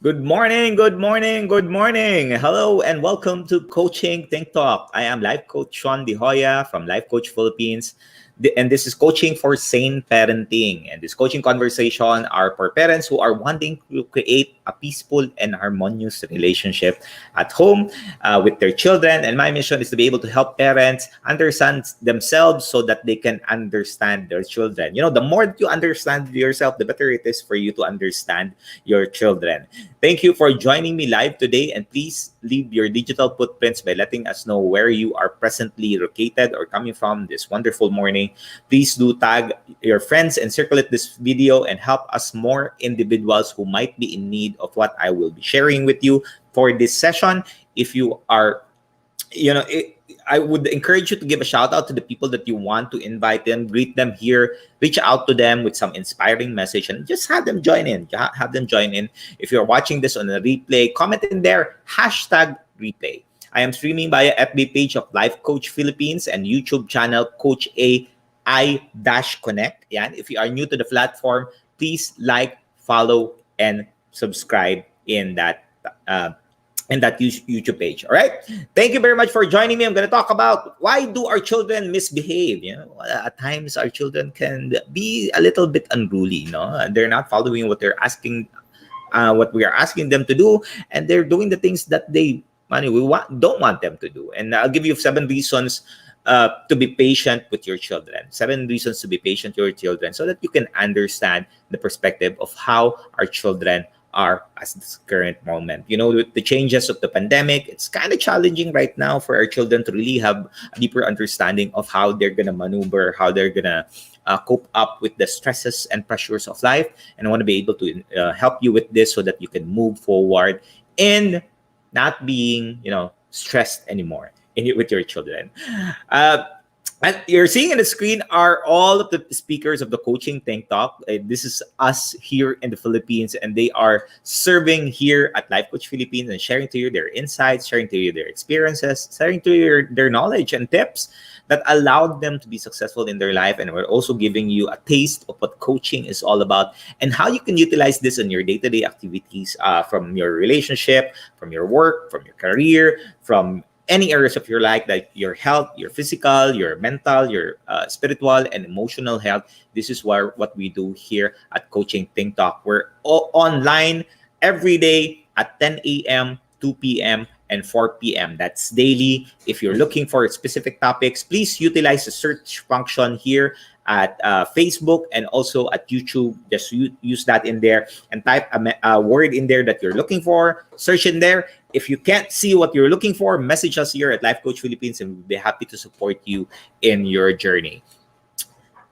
Good morning, good morning, good morning. Hello and welcome to Coaching Think Talk. I am Life Coach Shaun from Life Coach Philippines. And this is coaching for sane parenting. And this coaching conversation are for parents who are wanting to create a peaceful and harmonious relationship at home with their children. And my mission is to be able to help parents understand themselves so that they can understand their children. You know, the more that you understand yourself, the better it is for you to understand your children. Thank you for joining me live today, and please leave your digital footprints by letting us know where you are presently located or coming from this wonderful morning. Please do tag your friends and circulate this video and help us more individuals who might be in need of what I will be sharing with you for this session. If you are, I would encourage you to give a shout out to the people that you want to invite them, greet them here, reach out to them with some inspiring message, and just have them join in. Have them join in. If you're watching this on a replay, comment in there, #replay. I am streaming via FB page of Life Coach Philippines and YouTube channel Coach A I-Connect. Yeah, if you are new to the platform, please like, follow, and subscribe in that YouTube page. All right. Thank you very much for joining me. I'm going to talk about why do our children misbehave. You know, at times our children can be a little bit unruly. You know, they're not following what they're asking, what we are asking them to do, and they're doing the things that don't want them to do. And I'll give you 7 reasons to be patient with your children. 7 reasons to be patient with your children, so that you can understand the perspective of how our children are at this current moment. You know, with the changes of the pandemic, it's kind of challenging right now for our children to really have a deeper understanding of how they're going to maneuver, how they're going to cope up with the stresses and pressures of life. And I want to be able to help you with this so that you can move forward in not being, stressed anymore with your children. And you're seeing on the screen are all of the speakers of the Coaching Think Talk. This is us here in the Philippines, and they are serving here at Life Coach Philippines and sharing to you their insights, sharing to you their experiences, sharing to you their knowledge and tips that allowed them to be successful in their life. And we're also giving you a taste of what coaching is all about and how you can utilize this in your day-to-day activities, from your relationship, from your work, from your career, from any areas of your life, like your health, your physical, your mental, your spiritual and emotional health. This is what we do here at Coaching Think Talk. We're online every day at 10 a.m., 2 p.m., and 4 p.m. That's daily. If you're looking for specific topics, please utilize the search function here at Facebook and also at YouTube. Just use that in there and type a word in there that you're looking for. Search in there. If you can't see what you're looking for, message us here at Life Coach Philippines, and we'll be happy to support you in your journey.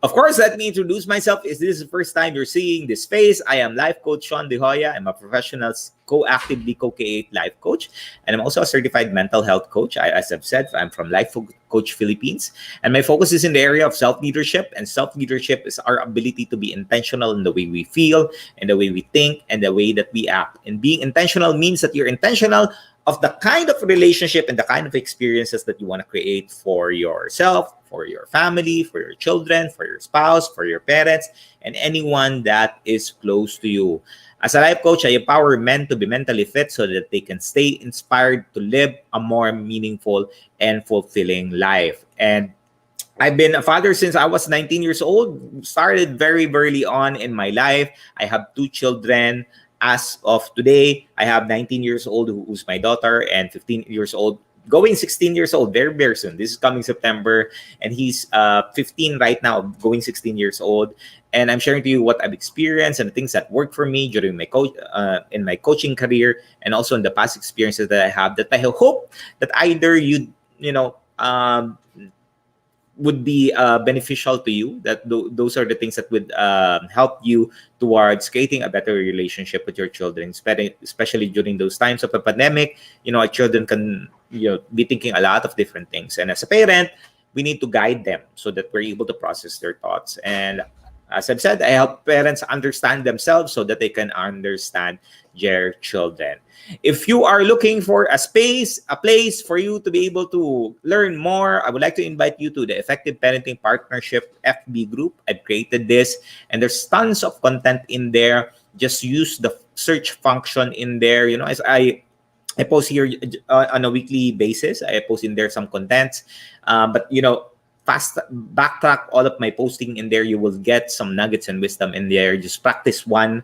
Of course, let me introduce myself. If this is the first time you're seeing this face, I am Life Coach Shaun. I'm a professional co-actively co-create life coach, and I'm also a certified mental health coach. As I've said, I'm from Life Coach Philippines, and my focus is in the area of self-leadership. And self-leadership is our ability to be intentional in the way we feel, and the way we think, and the way that we act. And being intentional means that you're intentional of the kind of relationship and the kind of experiences that you want to create for yourself, for your family, for your children, for your spouse, for your parents, and anyone that is close to you. As a life coach, I empower men to be mentally fit so that they can stay inspired to live a more meaningful and fulfilling life. And I've been a father since I was 19 years old. Started very early on in my life. I have 2 children. As of today, I have 19 years old, who's my daughter, and 15 years old, going 16 years old, very, very soon. This is coming September, and he's 15 right now, going 16 years old. And I'm sharing to you what I've experienced and the things that worked for me during my in my coaching career, and also in the past experiences that I have, that I hope that either would be beneficial to you, that those are the things that would help you towards creating a better relationship with your children, especially during those times of a pandemic. Our children can be thinking a lot of different things, and as a parent, we need to guide them so that we're able to process their thoughts. And as I've said, I help parents understand themselves so that they can understand their children. If you are looking for a place for you to be able to learn more, I would like to invite you to the Effective Parenting Partnership FB group. I've created this, and there's tons of content in there. Just use the search function in there. As I post here on a weekly basis. I post in there some contents, but fast backtrack all of my posting in there. You will get some nuggets and wisdom in there. Just practice one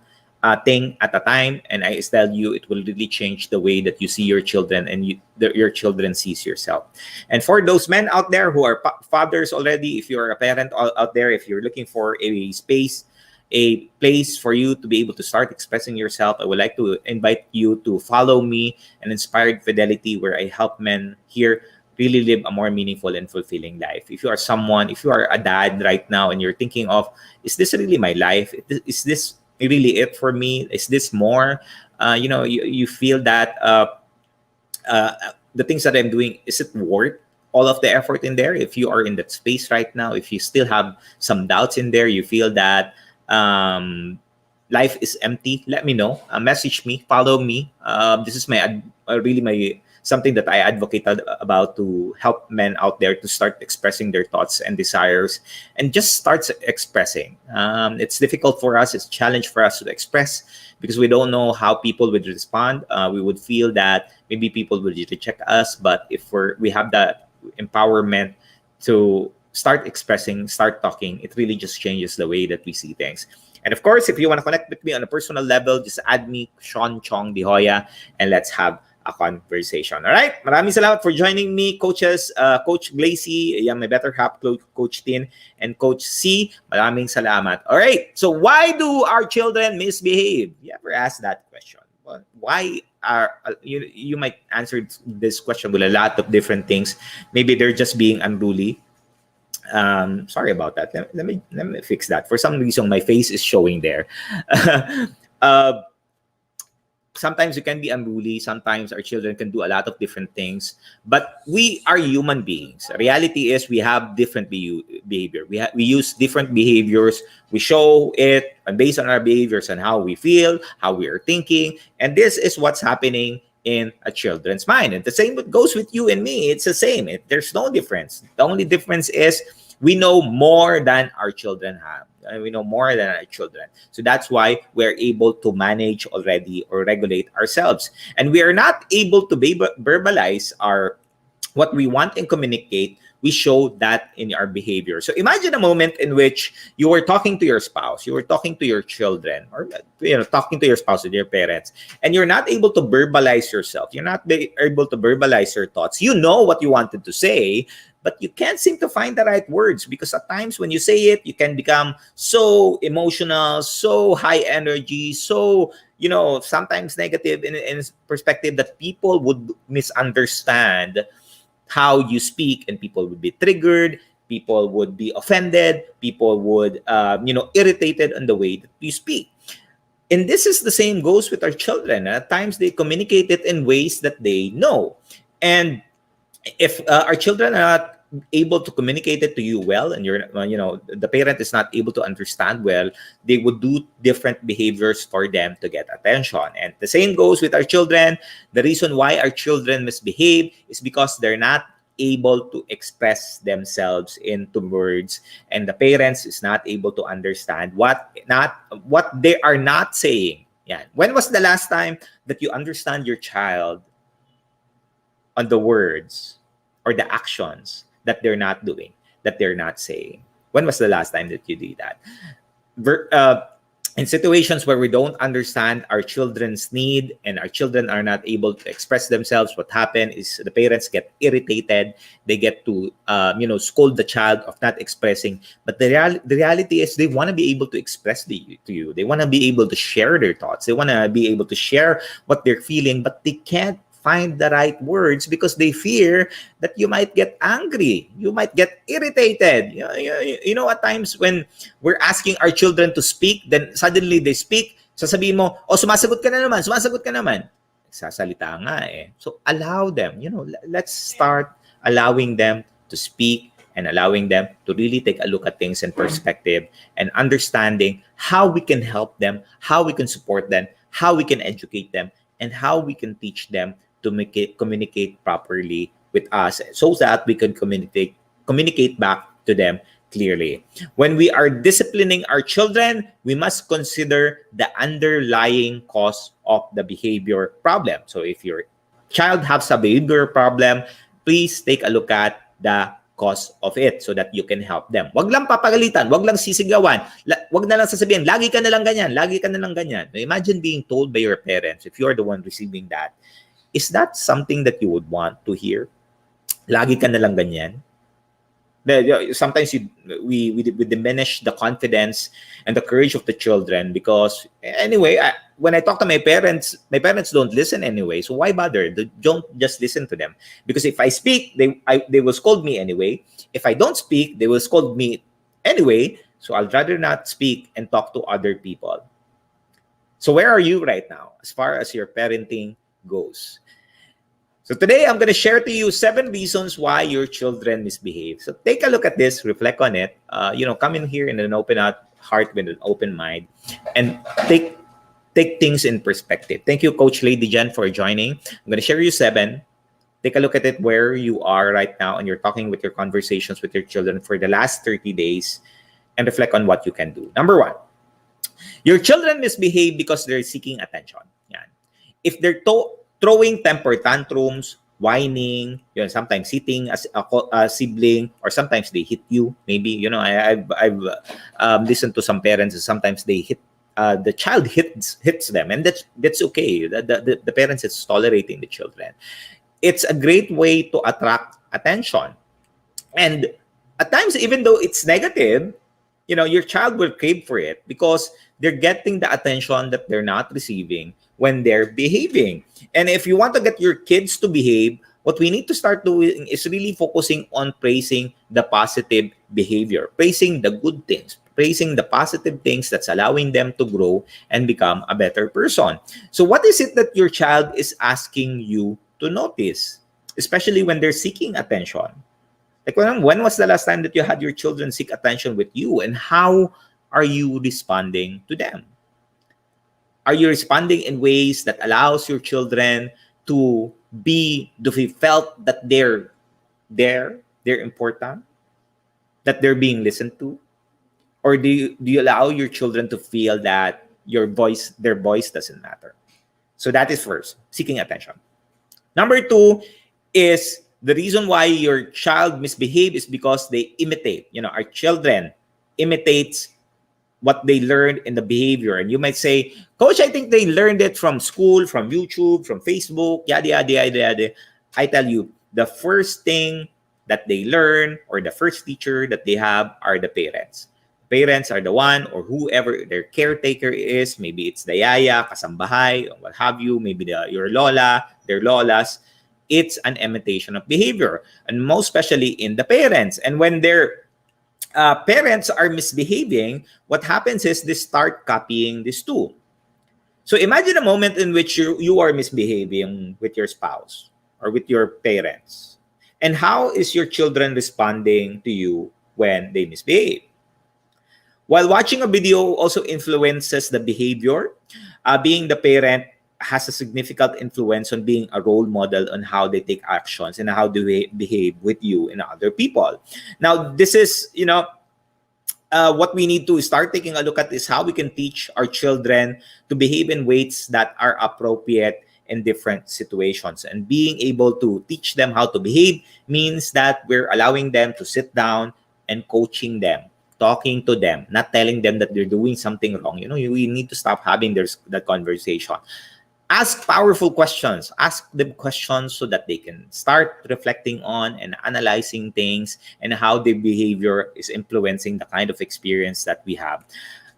thing at a time, and I tell you, it will really change the way that you see your children, and your children sees yourself. And for those men out there who are fathers already, if you're a parent out there, if you're looking for a space, a place for you to be able to start expressing yourself, I would like to invite you to follow me and Inspired Fidelity, where I help men here really live a more meaningful and fulfilling life. If you are a dad right now and you're thinking of, is this really my life? Is this really it for me? Is this more? You feel that the things that I'm doing, is it worth all of the effort in there? If you are in that space right now, if you still have some doubts in there, you feel that life is empty, let me know. Message me, follow me. This is really my something that I advocated about, to help men out there to start expressing their thoughts and desires, and just start expressing. It's difficult for us, it's a challenge for us to express, because we don't know how people would respond. We would feel that maybe people would reject us, but if we have that empowerment to start expressing, start talking, it really just changes the way that we see things. And of course, if you want to connect with me on a personal level, just add me, Shaun Chong De Hoya, and let's have a conversation. All right? Maraming salamat for joining me, coaches. Coach Glacy, yung my better half, Coach Tin, and Coach C. Maraming salamat. All right. So why do our children misbehave? You ever asked that question? Why are you might answer this question with a lot of different things. Maybe they're just being unruly. Sorry about that. Let me fix that. For some reason, my face is showing there. Sometimes you can be unruly. Sometimes our children can do a lot of different things. But we are human beings. The reality is we have different behavior. We use different behaviors. We show it based on our behaviors and how we feel, how we are thinking. And this is what's happening in a children's mind. And the same goes with you and me. It's the same. There's no difference. The only difference is we know more than our children have. We know more than our children. So that's why we're able to manage already or regulate ourselves. And we are not able to verbalize what we want and communicate. We show that in our behavior. So imagine a moment in which you were talking to your spouse, you were talking to your children, or talking to your spouse and your parents, and you're not able to verbalize yourself. You're not able to verbalize your thoughts. You know what you wanted to say, but you can't seem to find the right words, because at times when you say it, you can become so emotional, so high energy, so sometimes negative in perspective that people would misunderstand how you speak, and people would be triggered, people would be offended, people would irritated on the way that you speak. And this is the same goes with our children. At times they communicate it in ways that they know. And if our children are not able to communicate it to you well, and the parent is not able to understand well, they would do different behaviors for them to get attention. And the same goes with our children. The reason why our children misbehave is because they're not able to express themselves into words, and the parents is not able to understand what they are not saying. Yeah. When was the last time that you understand your child on the words or the actions that they're not doing, that they're not saying? When was the last time that you did that? In situations where we don't understand our children's need and our children are not able to express themselves, what happens is the parents get irritated. They get to scold the child of not expressing. But the reality is they want to be able to express to you. They want to be able to share their thoughts. They want to be able to share what they're feeling, but they can't find the right words because they fear that you might get angry, you might get irritated. At times when we're asking our children to speak, then suddenly they speak, sasabihin mo, sumasagot ka na naman. Sasalita nga eh. So allow them, let's start allowing them to speak and allowing them to really take a look at things in perspective and understanding how we can help them, how we can support them, how we can educate them, and how we can teach them to communicate properly with us so that we can communicate back to them clearly. When we are disciplining our children, we must consider the underlying cause of the behavior problem. So if your child has a behavior problem, please take a look at the cause of it so that you can help them. Wag lang papagalitan, wag lang sisigawan, wag na lang sasabihin, lagi ka na lang ganyan, lagi ka na lang ganyan. Imagine being told by your parents, if you're the one receiving that, is that something that you would want to hear? Lagi ka na lang ganyan? Sometimes we diminish the confidence and the courage of the children because anyway, when I talk to my parents don't listen anyway. So why bother? Don't just listen to them, because if I speak, they will scold me anyway. If I don't speak, they will scold me anyway. So I'll rather not speak and talk to other people. So where are you right now as far as your parenting goes? So today, I'm going to share to you 7 reasons why your children misbehave. So take a look at this, reflect on it. Come in here in an open heart with an open mind, and take things in perspective. Thank you, Coach Lady Jen, for joining. I'm going to share you 7. Take a look at it where you are right now, and you're talking with your conversations with your children for the last 30 days, and reflect on what you can do. Number 1, your children misbehave because they're seeking attention. Yan. If they're throwing temper tantrums, whining, sometimes hitting a sibling, or sometimes they hit you. Maybe, I've listened to some parents, sometimes they hit, the child hits them, and that's okay. The parents is tolerating the children. It's a great way to attract attention. And at times, even though it's negative, your child will crave for it because they're getting the attention that they're not receiving when they're behaving. And if you want to get your kids to behave, what we need to start doing is really focusing on praising the positive behavior, praising the good things, praising the positive things that's allowing them to grow and become a better person. So what is it that your child is asking you to notice, especially when they're seeking attention? Like, when was the last time that you had your children seek attention with you, and how are you responding to them? Are you responding in ways that allows your children to be felt that they're important, that they're being listened to? Or do you allow your children to feel that their voice doesn't matter? So that is first, seeking attention. Number 2 is the reason why your child misbehave is because they imitate. Our children imitates what they learned in the behavior. And you might say, Coach, I think they learned it from school, from YouTube, from Facebook, yada, yada, yada, yada. I tell you, the first thing that they learn, or the first teacher that they have, are the parents. Parents are the one, or whoever their caretaker is. Maybe it's the yaya, kasambahay, or what have you. Maybe your lola, their lolas. It's an imitation of behavior, and most especially in the parents. And when their parents are misbehaving, what happens is they start copying this too. So imagine a moment in which you are misbehaving with your spouse or with your parents. And how is your children responding to you when they misbehave? While watching a video also influences the behavior, being the parent has a significant influence on being a role model on how they take actions and how they behave with you and other people. Now, this is, what we need to start taking a look at is how we can teach our children to behave in ways that are appropriate in different situations. And being able to teach them how to behave means that we're allowing them to sit down and coaching them, talking to them, not telling them that they're doing something wrong. We need to stop having that conversation. Ask powerful questions. Ask them questions so that they can start reflecting on and analyzing things and how their behavior is influencing the kind of experience that we have.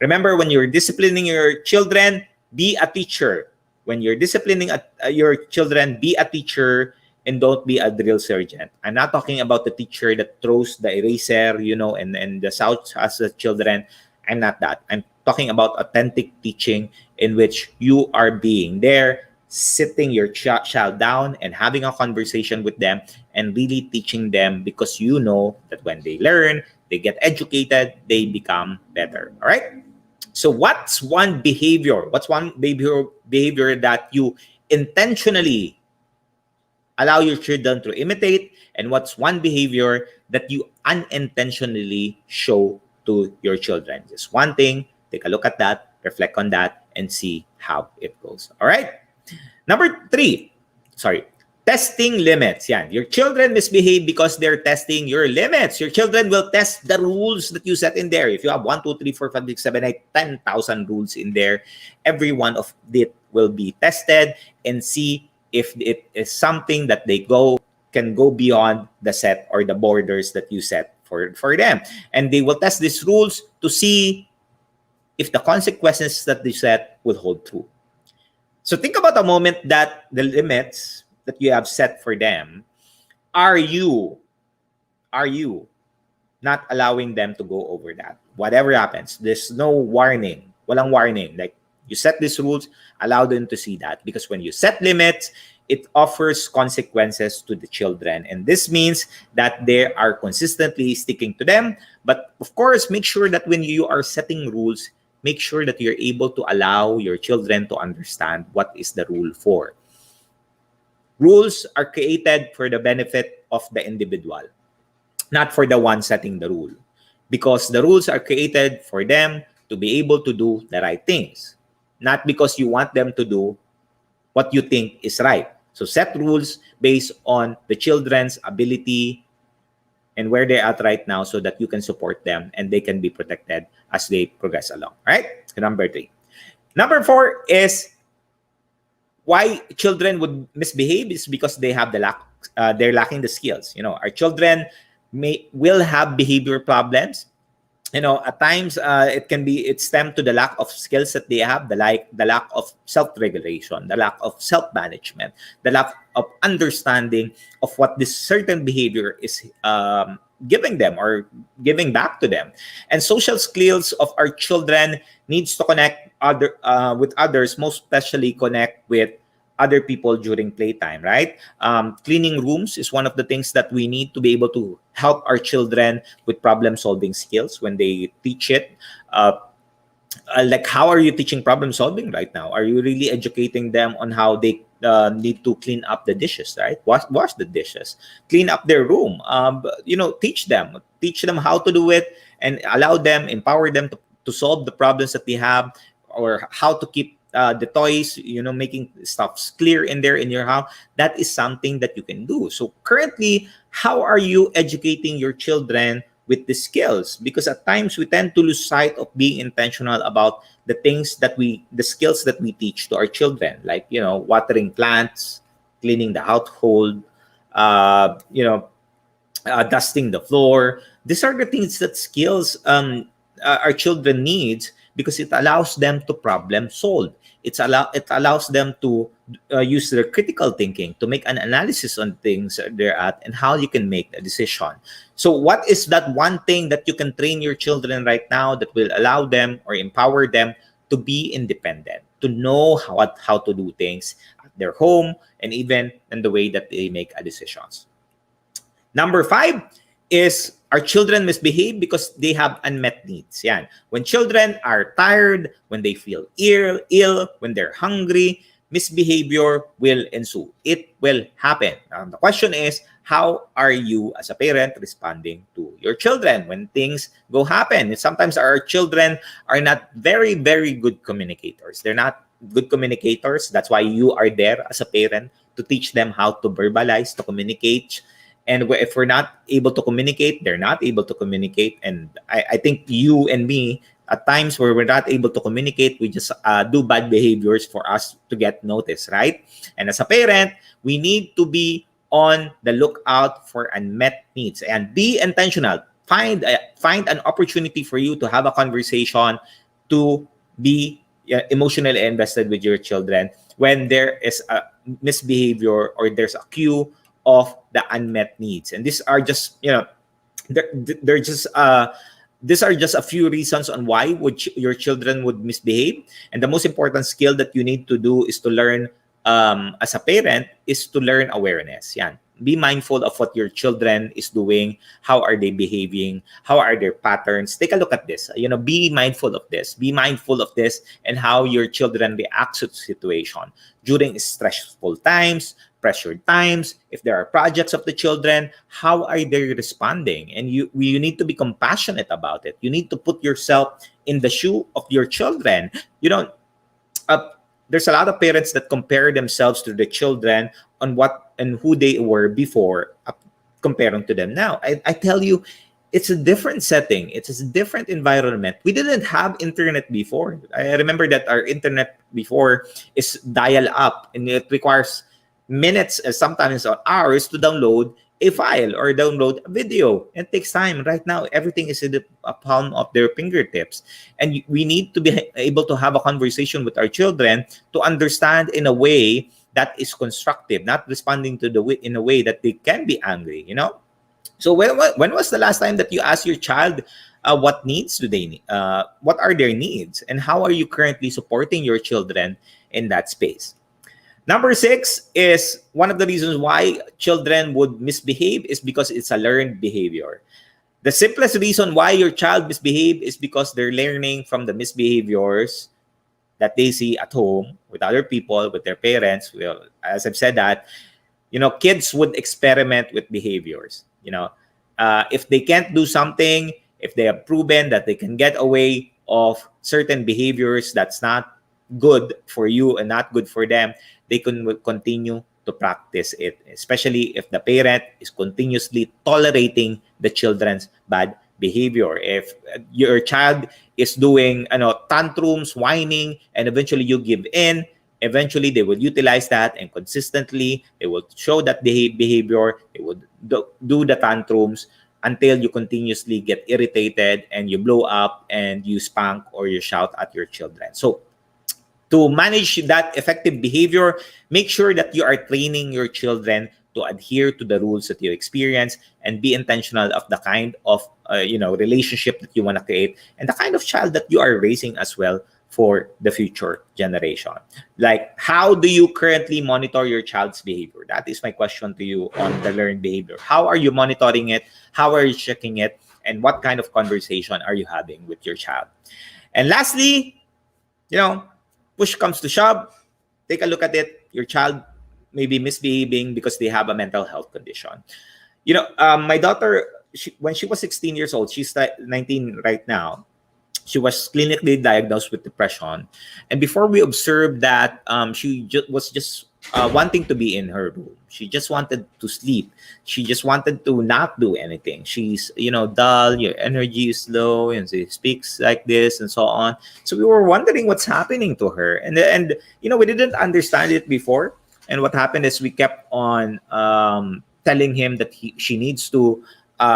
Remember, when you're disciplining your children, be a teacher. When you're disciplining your children, be a teacher and don't be a drill sergeant. I'm not talking about the teacher that throws the eraser, and the shouts as the children. I'm not that. I'm talking about authentic teaching in which you are being there, sitting your child down and having a conversation with them and really teaching them, because you know that when they learn, they get educated, they become better. All right? So what's one behavior that you intentionally allow your children to imitate, and what's one behavior that you unintentionally show to your children? Just one thing, take a look at that, reflect on that, and see how it goes. All right? Number 3, testing limits. Yan. Your children misbehave because they're testing your limits. Your children will test the rules that you set in there. If you have 1, 2, 3, 4, 5, 6, 7, 8, 10,000 rules in there, every one of it will be tested and see if it is something that can go beyond the set or the borders that you set for them. And they will test these rules to see if the consequences that they set will hold true. So think about a moment that the limits that you have set for them, are you not allowing them to go over that? Whatever happens, there's no warning. Walang warning. Like, you set these rules, allow them to see that. Because when you set limits, it offers consequences to the children. And this means that they are consistently sticking to them. But of course, make sure that when you are setting rules, make sure that you're able to allow your children to understand what is the rule for. Rules are created for the benefit of the individual, not for the one setting the rule. Because the rules are created for them to be able to do the right things, not because you want them to do what you think is right. So set rules based on the children's ability and where they're at right now, so that you can support them and they can be protected as they progress along. Right? Number 3. Number 4 is why children would misbehave is because they have they're lacking the skills. Our children will have behavior problems. At times it stems to the lack of skills that they have, the lack of self-regulation, the lack of self-management, the lack of understanding of what this certain behavior is giving them or giving back to them. And social skills of our children needs to connect with others, most especially connect with other people during playtime, right? Cleaning rooms is one of the things that we need to be able to help our children with problem-solving skills when they teach it. Like, how are you teaching problem-solving right now? Are you really educating them on how they need to clean up the dishes, right? Wash the dishes, clean up their room. Teach them how to do it, and empower them to solve the problems that they have, or how to keep the toys, making stuff clear in your house. That is something that you can do. So currently, how are you educating your children with the skills? Because at times we tend to lose sight of being intentional about the skills that we teach to our children, like, watering plants, cleaning the household, dusting the floor. These are the things that skills our children need, because it allows them to problem solve. It allows them to use their critical thinking to make an analysis on things they're at and how you can make a decision. So what is that one thing that you can train your children right now that will allow them or empower them to be independent, to know how to do things at their home, and even in the way that they make decisions? Number 5 is our children misbehave because they have unmet needs. Yan. When children are tired, when they feel ill, when they're hungry, misbehavior will ensue. It will happen. The question is, how are you as a parent responding to your children when things go happen? Sometimes our children are not very, very good communicators. They're not good communicators. That's why you are there as a parent to teach them how to verbalize, to communicate. And if we're not able to communicate, they're not able to communicate. And I think you and me, at times where we're not able to communicate, we just do bad behaviors for us to get noticed, right? And as a parent, we need to be on the lookout for unmet needs and be intentional. Find an opportunity for you to have a conversation, to be emotionally invested with your children when there is a misbehavior or there's a cue of the unmet needs. And these are just, they're just these are just a few reasons on why your children would misbehave. And the most important skill that you need to do is to learn as a parent is to learn awareness. Yan. Be mindful of what your children is doing. How are they behaving? How are their patterns? Take a look at this. Be mindful of this. Be mindful of this and how your children react to the situation during stressful times, pressured times. If there are projects of the children, how are they responding? And you need to be compassionate about it. You need to put yourself in the shoe of your children. You know, uh, there's a lot of parents that compare themselves to the children on what and who they were before, comparing to them now. I tell you, it's a different setting. It's a different environment. We didn't have internet before. I remember that our internet before is dial up, and it requires minutes, sometimes hours, to download a file or download a video. It takes time. Right now, everything is in the palm of their fingertips. And we need to be able to have a conversation with our children to understand in a way that is constructive, not responding to in a way that they can be angry, So when was the last time that you asked your child what needs do they need? What are their needs? And how are you currently supporting your children in that space? Number 6 is one of the reasons why children would misbehave is because it's a learned behavior. The simplest reason why your child misbehave is because they're learning from the misbehaviors that they see at home with other people, with their parents. Well, as I've said that, kids would experiment with behaviors. If they can't do something, if they have proven that they can get away of certain behaviors that's not good for you and not good for them, they can continue to practice it, especially if the parent is continuously tolerating the children's bad behavior. If your child is doing tantrums, whining, and eventually you give in, eventually they will utilize that, and consistently they will show that behavior. They would do the tantrums until you continuously get irritated and you blow up and you spank or you shout at your children. So to manage that effective behavior, make sure that you are training your children to adhere to the rules that you experience and be intentional of the kind of relationship that you want to create and the kind of child that you are raising as well for the future generation. Like, how do you currently monitor your child's behavior? That is my question to you on the learned behavior. How are you monitoring it? How are you checking it? And what kind of conversation are you having with your child? And lastly, push comes to shove, take a look at it. Your child may be misbehaving because they have a mental health condition. My daughter, when she was 16 years old, she's 19 right now, she was clinically diagnosed with depression. And before we observed that, she was just wanting to be in her room. She just wanted to sleep. She just wanted to not do anything. She's, dull, your energy is low, and she speaks like this and so on. So we were wondering what's happening to her. And we didn't understand it before. And what happened is we kept on telling him that she needs to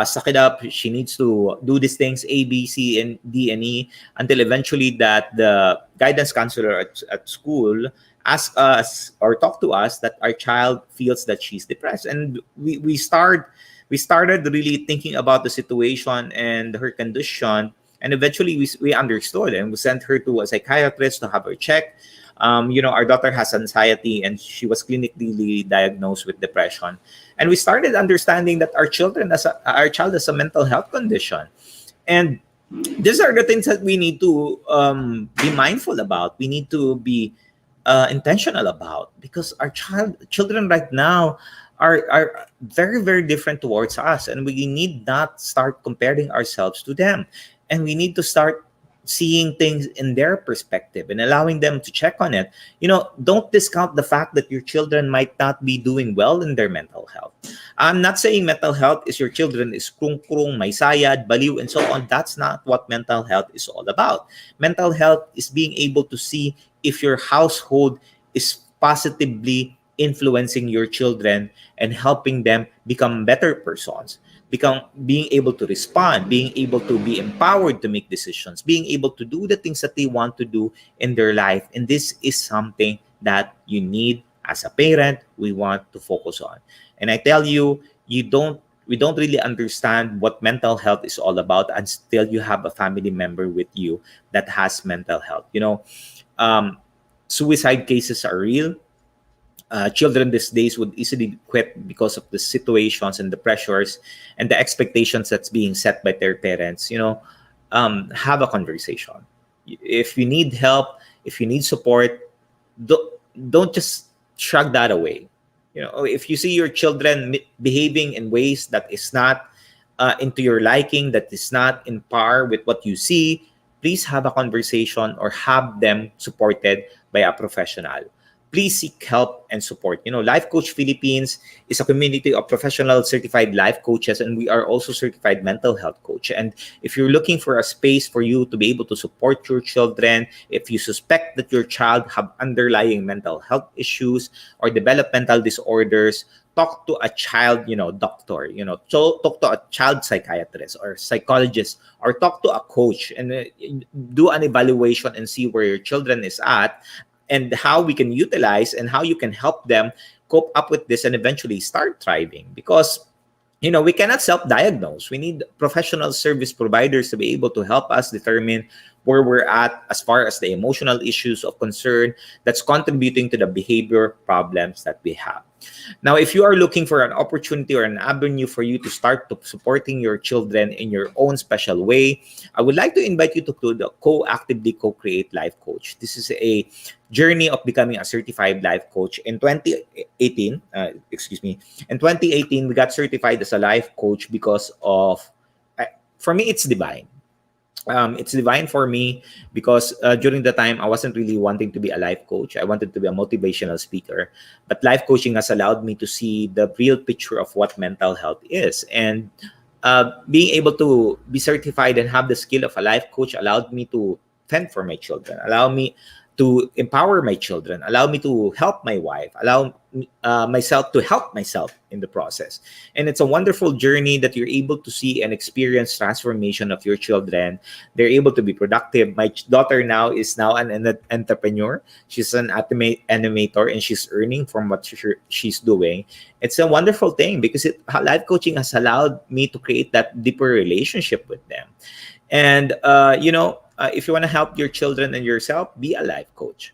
suck it up. She needs to do these things, A, B, C, and D, and E, until eventually that the guidance counselor at school ask us or talk to us that our child feels that she's depressed. And we started really thinking about the situation and her condition. And eventually we understood, and we sent her to a psychiatrist to have her checked. Our daughter has anxiety, and she was clinically diagnosed with depression. And we started understanding that our child has a mental health condition. And these are the things that we need to be mindful about. We need to be intentional about, because our children right now are very, very different towards us, and we need not start comparing ourselves to them, and we need to start seeing things in their perspective and allowing them to check on it. Don't discount the fact that your children might not be doing well in their mental health. I'm not saying mental health is your children is krung, may sayad, baliw, and so on. That's not what mental health is all about. Mental health is being able to see if your household is positively influencing your children and helping them become better persons, being able to respond, being able to be empowered to make decisions, being able to do the things that they want to do in their life. And this is something that you need as a parent, we want to focus on. And I tell you, we don't really understand what mental health is all about until you have a family member with you that has mental health. Suicide cases are real. children these days would easily quit because of the situations and the pressures and the expectations that's being set by their parents. Have a conversation. If you need help, if you need support, don't, don't just shrug that away. If you see your children behaving in ways that is not into your liking, that is not in par with what you see, please have a conversation or have them supported by a professional. Please seek help and support. Life Coach Philippines is a community of professional certified life coaches, and we are also certified mental health coach. And if you're looking for a space for you to be able to support your children, if you suspect that your child have underlying mental health issues or developmental disorders, talk to a child, doctor, so talk to a child psychiatrist or psychologist, or talk to a coach, and do an evaluation and see where your children is at, and how we can utilize and how you can help them cope up with this and eventually start thriving. Because we cannot self-diagnose. We need professional service providers to be able to help us determine where we're at as far as the emotional issues of concern that's contributing to the behavior problems that we have. Now, if you are looking for an opportunity or an avenue for you to start supporting your children in your own special way, I would like to invite you to the Co-Actively Co-Create Life Coach. This is a journey of becoming a certified life coach. In 2018, in 2018, we got certified as a life coach because of, for me, it's divine. It's divine for me because during the time I wasn't really wanting to be a life coach. I wanted to be a motivational speaker, but life coaching has allowed me to see the real picture of what mental health is. And being able to be certified and have the skill of a life coach allowed me to fend for my children, allow me to empower my children, allow me to help my wife, allow myself to help myself in the process. And it's a wonderful journey that you're able to see and experience transformation of your children. They're able to be productive. My daughter now is now an entrepreneur. She's an animator, and she's earning from what she's doing. It's a wonderful thing because life coaching has allowed me to create that deeper relationship with them. And, if you want to help your children and yourself, be a life coach.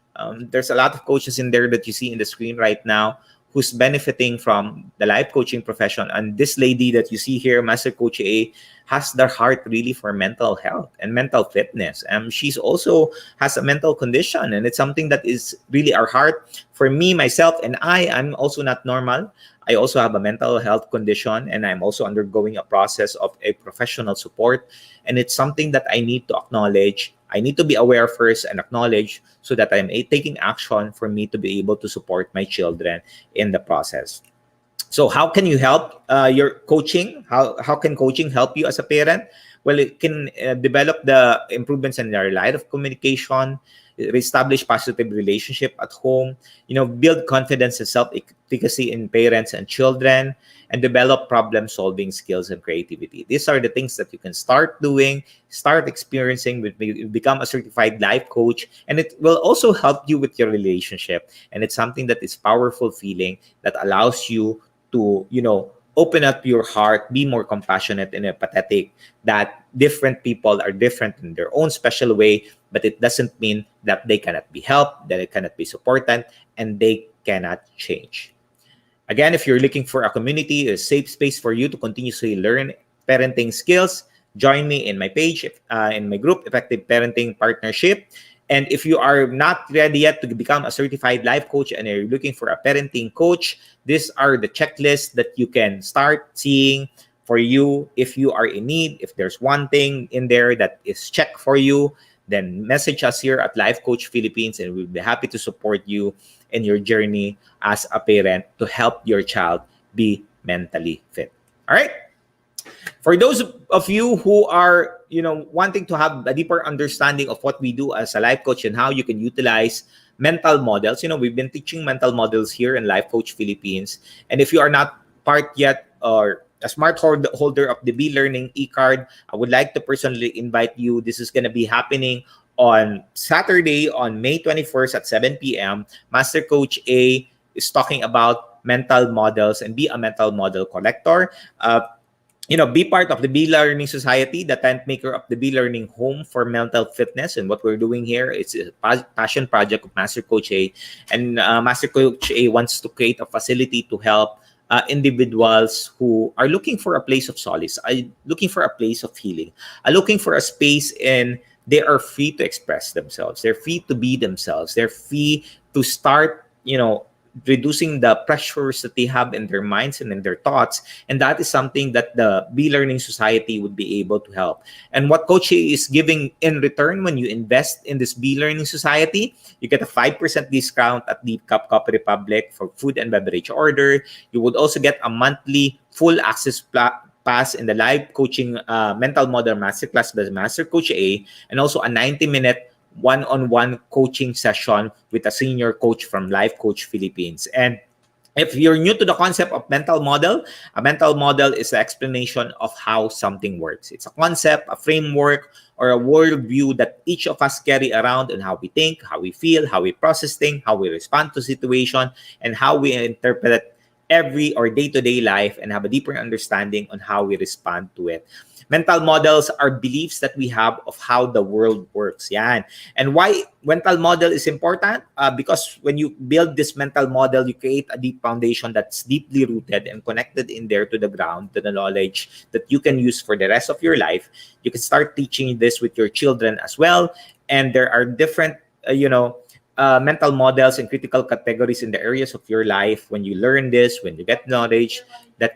There's a lot of coaches in there that you see in the screen right now who's benefiting from the life coaching profession. And this lady that you see here, Master Coach A, has their heart really for mental health and mental fitness. She's also has a mental condition, and it's something that is really our heart. For me, myself, and I'm also not normal. I also have a mental health condition, and I'm also undergoing a process of a professional support. And it's something that I need to acknowledge. I need to be aware first and acknowledge so that I'm taking action for me to be able to support my children in the process. So how can you help your coaching? How can coaching help you as a parent? Well, it can develop the improvements in your line of communication, establish positive relationship at home, build confidence and self-efficacy in parents and children, and develop problem-solving skills and creativity. These are the things that you can start doing, start experiencing, become a certified life coach, and it will also help you with your relationship. And it's something that is powerful feeling that allows you to, open up your heart, be more compassionate and empathetic, that different people are different in their own special way, but it doesn't mean that they cannot be helped, that it cannot be supported, and they cannot change. Again, if you're looking for a community, a safe space for you to continuously learn parenting skills, join me in my page, in my group, Effective Parenting Partnership. And if you are not ready yet to become a certified life coach and you're looking for a parenting coach, these are the checklists that you can start seeing for you. If you are in need, if there's one thing in there that is checked for you, then message us here at Life Coach Philippines, and we'll be happy to support you in your journey as a parent to help your child be mentally fit. All right? For those of you who are, wanting to have a deeper understanding of what we do as a life coach and how you can utilize mental models, we've been teaching mental models here in Life Coach Philippines. And if you are not part yet or a smart holder of the Be Learning e-card, I would like to personally invite you. This is going to be happening on Saturday, on May 21st at 7 p.m. Master Coach A is talking about mental models and be a mental model collector. be part of the Be Learning Society, the tent maker of the Be Learning Home for Mental Fitness. And what we're doing here is a passion project of Master Coach A. And Master Coach A wants to create a facility to help individuals who are looking for a place of solace, looking for a place of healing, looking for a space in they are free to express themselves. They're free to be themselves. They're free to start, reducing the pressures that they have in their minds and in their thoughts. And that is something that the Be Learning Society would be able to help. And what Coach A is giving in return when you invest in this Be Learning Society, you get a 5% discount at the Cup Coffee Republic for food and beverage order. You would also get a monthly full access pass in the live coaching mental model masterclass by Master Coach A, and also a 90-minute one-on-one coaching session with a senior coach from Life Coach Philippines. And if you're new to the concept of mental model, a mental model is an explanation of how something works. It's a concept, a framework, or a worldview that each of us carry around on how we think, how we feel, how we process things, how we respond to situation, and how we interpret every or day-to-day life and have a deeper understanding on how we respond to it. Mental models are beliefs that we have of how the world works. Yan. And why mental model is important? Because when you build this mental model, you create a deep foundation that's deeply rooted and connected in there to the ground, to the knowledge that you can use for the rest of your life. You can start teaching this with your children as well. And there are different, mental models and critical categories in the areas of your life. When you learn this, when you get knowledge,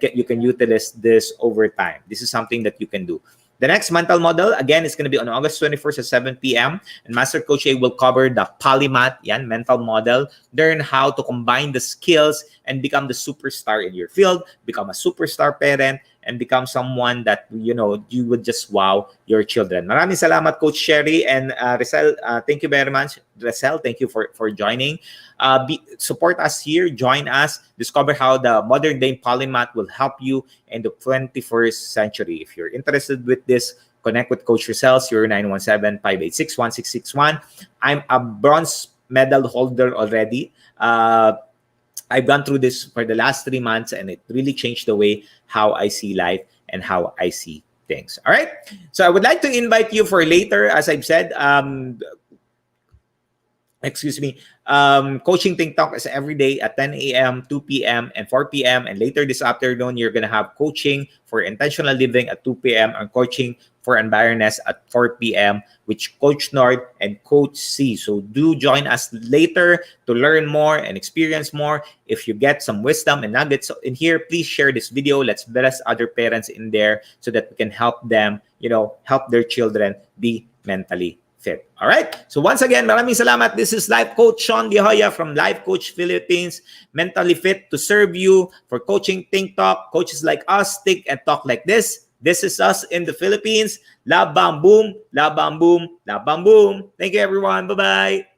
you can utilize this over time. This is something that you can do. The next mental model, again, is going to be on August 21st at 7 p.m. And Master Coach A will cover the polymath, mental model. Learn how to combine the skills and become the superstar in your field, become a superstar parent, and become someone that, you would just wow your children. Maraming salamat, Coach Sherry and Rizal. Thank you very much. Rizal, thank you for joining. Support us here. Join us. Discover how the modern day polymath will help you in the 21st century. If you're interested with this, connect with Coach Rizal, 0917-586-1661. I'm a bronze medal holder already. I've gone through this for the last 3 months, and it really changed the way how I see life and how I see things. All right. So I would like to invite you for later, as I've said, coaching TikTok is every day at 10 a.m., 2 p.m., and 4 p.m. And later this afternoon, you're going to have coaching for intentional living at 2 p.m. and coaching for environment at 4 p.m. with Coach Nord and Coach C. So do join us later to learn more and experience more. If you get some wisdom and nuggets in here, please share this video. Let's bless other parents in there so that we can help them, help their children be mentally fit. All right. So once again, maraming salamat. This is Life Coach Shaun from Life Coach Philippines, mentally fit to serve you for coaching TikTok. Coaches like us think and talk like this. This is us in the Philippines. La bam boom, la bam boom, la bam boom. Thank you, everyone. Bye-bye.